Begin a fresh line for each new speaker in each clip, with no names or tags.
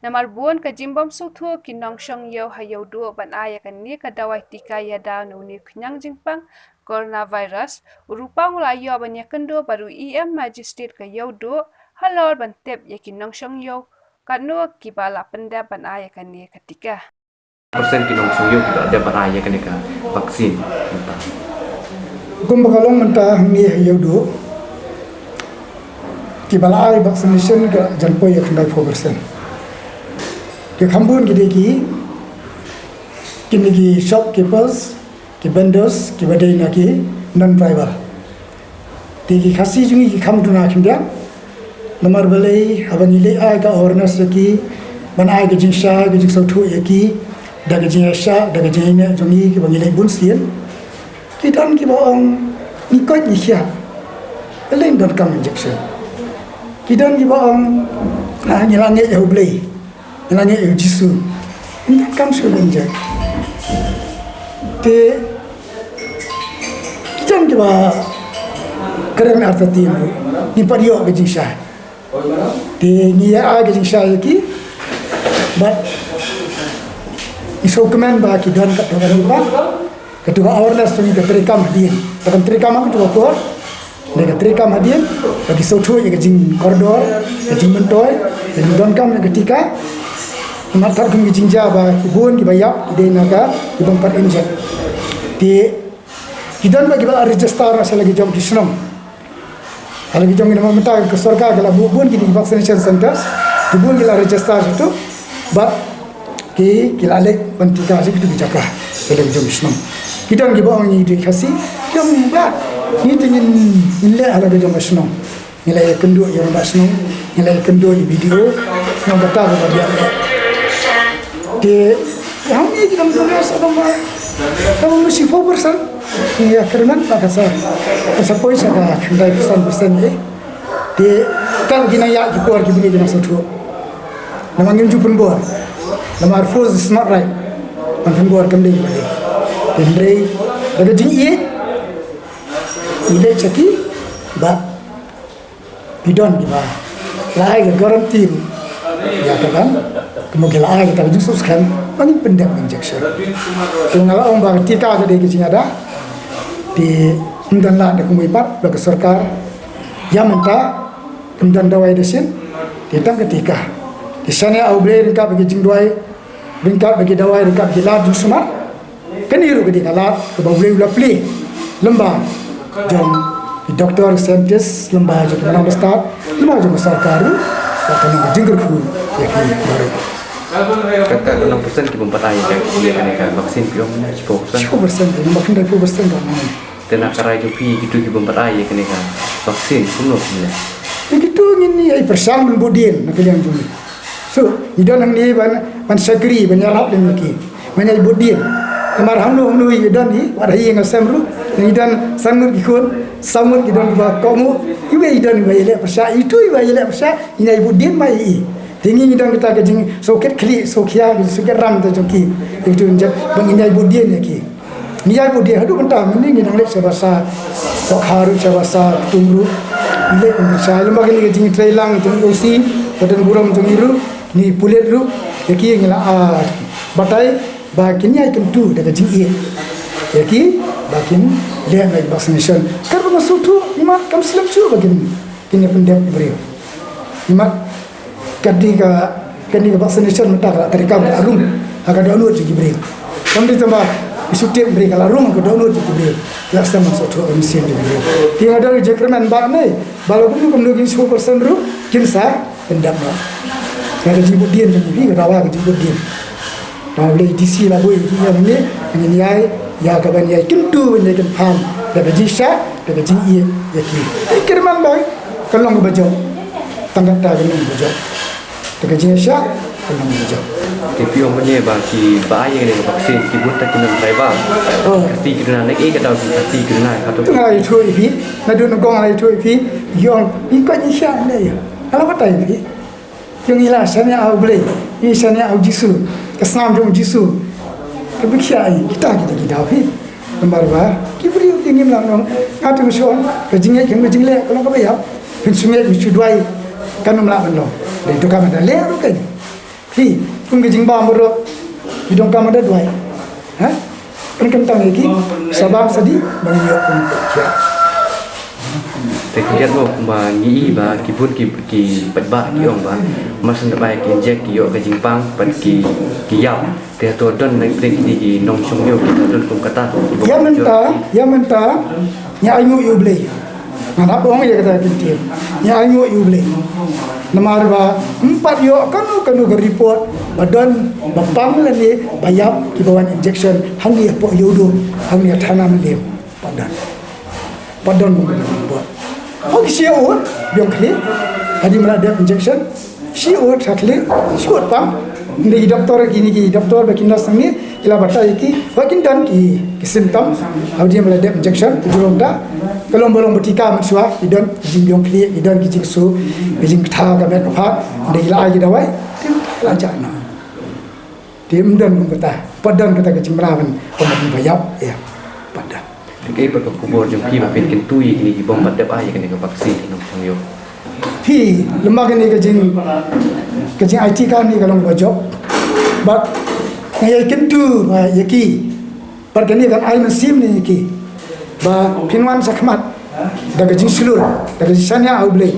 Namar buon ka jimbam suthu kinong shong yo hayo duo ban aya kan ni ka dawai tika ya da nu ni knyang jingpang coronavirus urupang la yo ban ya kendo baru magistrate ka yo do halor ban tep ya kinong shong yo kanu kibala penda ban aya kan ni ketika
persen kinong shong yo kita ada ban aya kan ka vaksin
Kumbakalong mentah ni hayo do kibala aya vaccination ka janpo ya kandai 4%. Ke khambun gede ki kini ki shopkeepers ki vendors ki badai na ki non driver te ki khasi jungi ki kham duna khindya namar balai abani le ai ka awareness ki banai ki jingsha ki jing sautu ki daga jingsha daga jine jungi ki bangi le bun sien ki dan ki baong ni ko ni khia elen don kam injection ki dan ki baong ni lange ya blai Nanya Jisu, ini kan sudah injak. Te kita ni bah kerana arti timu, ni periuk ke jingsah. Te ni ada jingsah lagi, but isokumen bah kita dan kat orang lupa. Ketua awareness tu ni keterikam hadian, tapi terikam aku tu kotor. Mereka terikam hadian, bagi sotu yang jing koridor, jing mentoy, jing donkam yang ketika. Matar kami jinja ba ibun ki bayap ide naga ibang par injek di kidan bagi ba register asal lagi jom kisnom lagi jom ina mata ke sarkar kala bun ki vaccination centers ibun ki la register itu but ki lek pentika sik itu bijaka lagi jom kisnom kidan ki ba ni di khasi jom ba ni tingin ille ala jom kisnom nilai kendo yang basnom nilai kendo video yang betul ba dia yang ni kita mungkin sama kamu mesti 4% ya kerana tak kasar pasal poin saya kendai persen ni di kan kita ya kita pergi beli dengan satu nama ngin jupun bor nama force is not right man bor kembali balik dendrei daga jing ile chaki ba bidon di ba lai garanti ya kan kemudian lagi kita justru kan ini pendek injection. Kalau orang bagi tika ke dia kisah ada di kemudian lah ada kemudian bagi sarkar yang minta kemudian dawai desin kita ketika di sana awal ringkap bagi jing dawai ringkap bagi dawai ringkap bagi lad semar kan iru ke dia lad ke bawah boleh play lembah jom doktor saintis lembah jom mana besar lembah jom sarkar atau jinggur ku ya baru
Kakak 6% ki bompat aja dia kan vaksin pion 10%.
10% ini makin dari 10% dah.
Dan akar aja pi gitu ki bompat aja kan vaksin penuh ni.
Begitu ini ai persang budin nak yang juli. So, idan nang ni ban sagri ban yarap dan ki. Banyak budin. Kamar hanu idan ni ada yang semru idan sangur ikut samur idan ba kamu iwe idan iwe le persa itu iwe le persa ini budin mai tinggi kita kita kejing soket kli sokia soket ram tu joki itu injak banginya ibu dia ni ki ni ibu dia hadu mentah mending kita ngeliat sebasa sokharu sebasa tunggu ile saya lembaga ni kejing trailang jeng usi badan burung jeng iru ni pulet ru yaki ngela batai bakinya ikan tu dekat jeng yaki bakin dia lagi vaccination karena masuk tu imak kam selam cu bakin kini pendek beri imak ketika vaccination mentah terikam arum agak download jadi beri. Kami tambah isutim beri kalau arum agak download jadi beri. Last time masuk tu mesin jadi beri. Yang ada jekerman bak ni, balau pun kami lagi 10% ru, kinsa pendap lah. Yang ada jibut dia jadi beri, ketawa jibut dia. Dah boleh DC lah boy, yang ni ay, ya kaban ya kentu banyak pam, dah gaji sah, dah gaji iya, ya ki. Jekerman boy, kalau nggak baju, tangkap dah kalau nggak baju. Dekat jinsya, kena menjawab.
Tapi orang punya bagi bahaya dengan vaksin, kibut tak kena driver. Kasi kena naik ke dalam kasi kena atau.
Tengah itu ibi, nado nogong itu ibi, yang ikut jinsya ni ya. Kalau kata ibi, yang ilah sana au boleh, ini sana au jisu, kesenam jom jisu. Kebiasaan kita ibi. lembar ba kibri tingim lang nong atu so ke jinge ke jingle kalau ka ya pin sume mi chudwai kanum la ban lo de to ka ma le ru kan hi kum ke jing ba mo ro idong ka ma da dwai ha kan tang lagi sabab sadi bang yo kum kia
Teknik mo ba ngi ba kibut ki batba ki ong ba masan da bai ki injek ki yo ka jingpang pat ki yap te to don na prek ki nong song yo ki don kum kata
ya menta ya ayu yu blei mana bong ya kata kintir ya ayu yu blei namar ba empat yo kanu ke report badan bapang le ni bayap ki bawan injection hani po yudu hani thana mele padan mung report oh si ot biong kli hadi mala dia injection si ot sakli si ot pam ni doktor gini ki doktor bakinda sangi ila bata iki bakin dan ki simptom hadi mala dia injection ujulonda kalau bolong betika maksua idon jing biong kli idon ki jing su jing tha ka met pha de ila ai dawai tim la jana tim dan kata padan kata ke cimrawan pemain bayap ya padan
Kay pagkakubor yung pi mapit kin tuyi kini ibang badap ay kini ka vaccine nong song yo
pi lembaga ni kajing IT kan ni kalau job but ngaya kentu ba yaki pergani kan ai mesim ni yaki ba pinwan sakmat daga jing sulur daga sanya au ble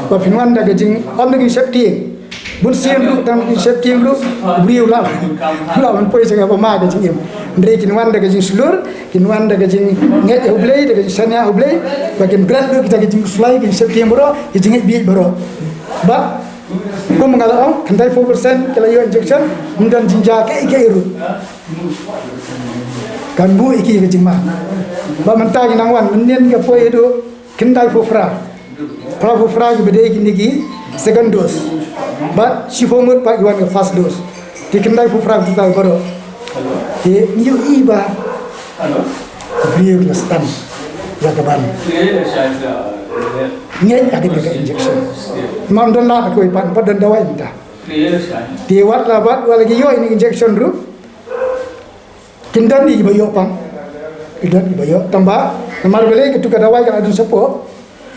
ba pinwan daga jing om ni safety bun sim ru tam ni safety ru briu la man poi jaga ba ma ga jing ndre kinwan daga jing sulur kinwan daga jing nget au ble daga sanya au ble bagian berat ru kita jing sulai kin safety bro jing bi bro ba ko mengalau kandai 4% kalau yo injection mundan jinja ke iru kan bu iki ke jingma ba menta ginangwan menen ke poi edu kandai fufra ke bede gini ki second dose but sifomut pa iwan ke first dose di kandai fufra kita baru di niu iba beliau lestan jagaban nyet agak ke injection mam dan la ko ipan padan dawai minta di wat la wat lagi yo ini injection ru kindan di bayo pang idan di bayo tambah namar bele ke tuka dawai kan adun sepo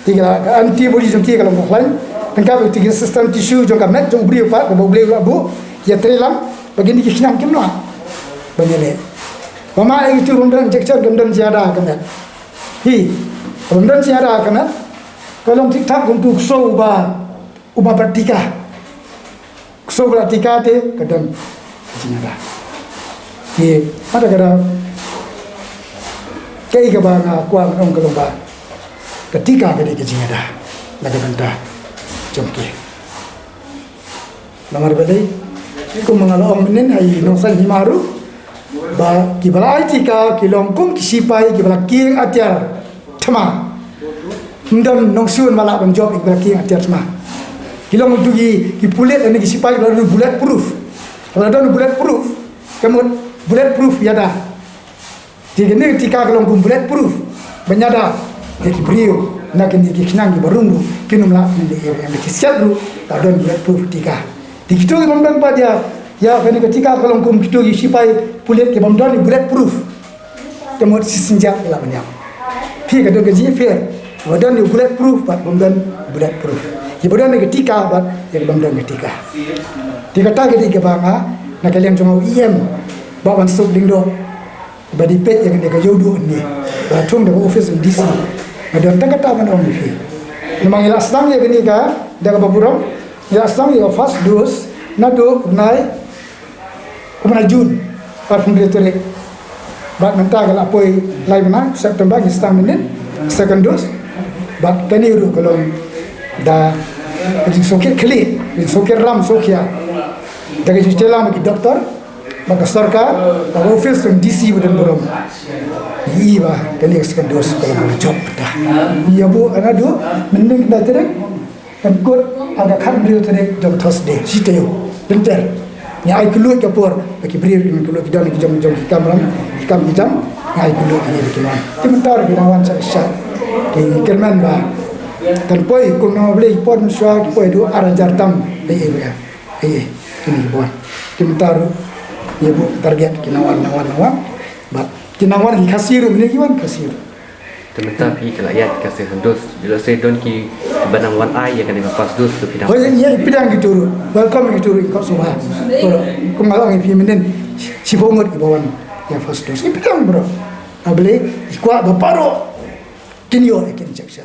tiga antibody jong ki kalau lain tengkap tiga sistem tisu jong kamet jong beri pa ko beli bu ya trelam begini ki kinam kimno banyele mama itu rundan injection gamdan ziada kamet hi rundan ziada kamet kalau tik-tak untuk soba uba praktika soba praktika te kadang jinada ye ada kada kai ka ba nga kwa ngong ka ba ketika kada ke jinada laga banta jomke namar balai ko mangalong menen ai no san himaru ba kibala itika kilong kong kisipai kibala king atyar thama ndon nong sun malak ban job ikbal king atyar thama kilong dugi ki pulet ani kisipai lalu bullet proof kalau don bullet proof kamu bullet proof yada tiga ni tika kilong kum bullet proof banyada ki brio nak ni ki kinang ki barungu kinumla ni yang kisiat ru don bullet proof tika dikito ki mamdan pa dia ya bani ketika kalau kum kito ki sipai pulet ki mamdan bullet proof kamu sisinjak ila banyam pi ka do gaji fair wadan ni bullet proof pat mamdan bullet proof ibadan ni ketika bat yang mamdan ketika dikata gedi ke banga nak kalian cuma IM bawan sub dingdo badi pet yang dia yodu ni batum de office in DC ada kata man on fi memang ila sedang ya gini ka daga baburong ila sedang ya first dose nado nai kumana Jun parfum direktore bat menta gala poi lai mana September ni sedang menen second dose bat kani ru kalau da jadi sokir keli sokir ram sokia daga jitela maki doktor maka sarkar da office from DC budan borom iba kali second dose kalau mau job dah ya bu anadu mending da terek kan kot ada kan beliau terek job Thursday siteo bentar ya ai keluar kapur bagi beri keluar kita ni jam kamera ikam jam ai keluar ni bikinan sebentar ginawan saya di kerman ba dan poi kung na beli pon swa poi do arajar tam ya ini bon tim taru ya bu target kinawan nawan bat Kinangwan kasiru ni kiwan kasiru.
Teman pi kelayat kasih dos. Jelo se don ki banang wan ai yang kena pas dos tu pidang.
Oh ya pidang gitu. Welcome gitu kau subah. Kalau kumalang pi menen si bongot ki bawan ya first dose. Pidang bro. Abele ikwa baparo kinyo ikin jaksa.